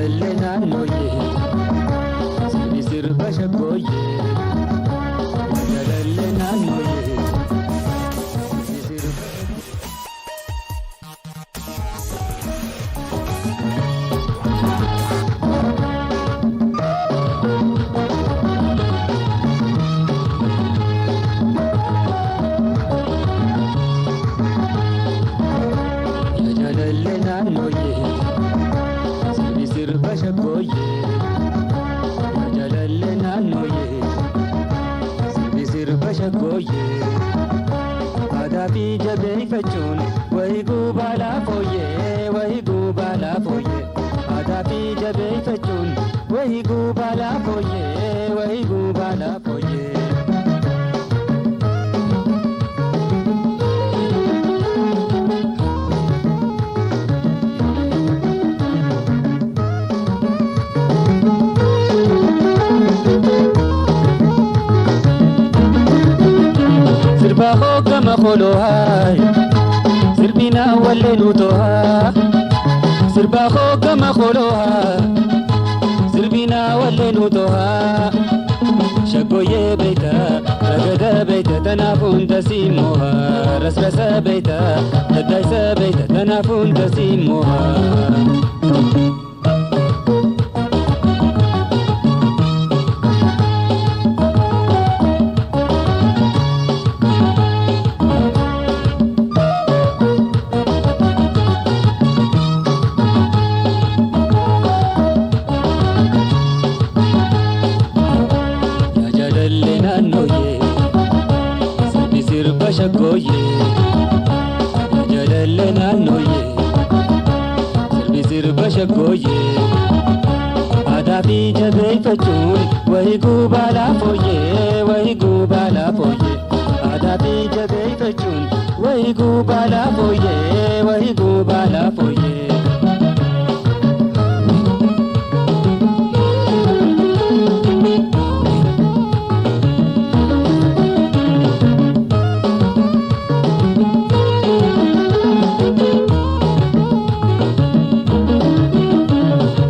Jajalena noye, sirba shakoye. Jajalena noye, sirba. Jajalena noye, sirba shakoye. Jajalena noye, sirba shakoye. Adafi jabe fachun, wahi gubala foye, wahi gubala foye. Adafi jabe fachun, wahi gubala foye, wahi gubala foye. Sirba hoga makholoha, sirbina wale nutoha. Sirba hoga makholoha, sirbina wale nutoha. Shakoye beita, ragada beita, tanafun tasimoha. Rasrasa beita, tadaisa beita, tanafun tasimoha. Jajalena noye, sirba shakoye. Jajalena noye, sirba shakoye. Adafi jabe fachun, wahi gubala foye, wahi gubala foye. Adafi jabe fachun, wahi gubala foye, wahi gubala foye.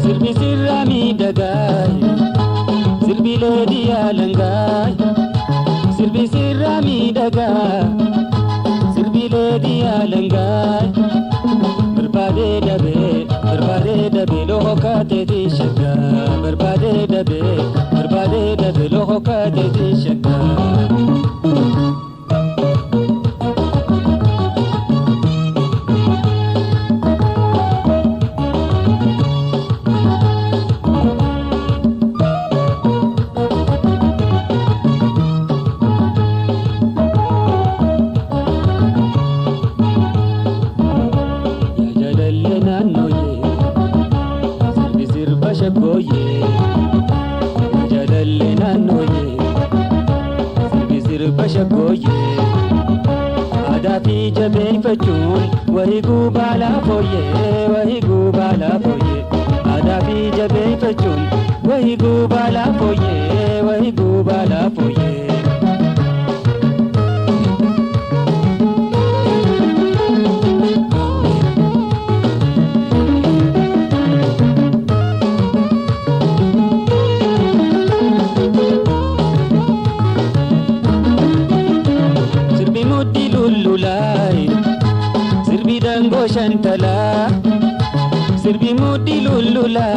Sirbi sirami dagai, sirbi ledi alangai. Sirbi sirami dagai, sirbi ledi alangai. Berbade dabe loho kate di shaka. Berbade dabe loho kate di shaka. Jajalena noye, sirba shakoye. Jajalena noye, sirba shakoye. Adafi jabe fachun, wahi gubala foye, wahi gubala foye. Adafi jabe fachun, wahi gubala foye, wahi gubala foye. Sirbi muddi lullulai, sirbi dango shantala. Sirbi muddi lullula,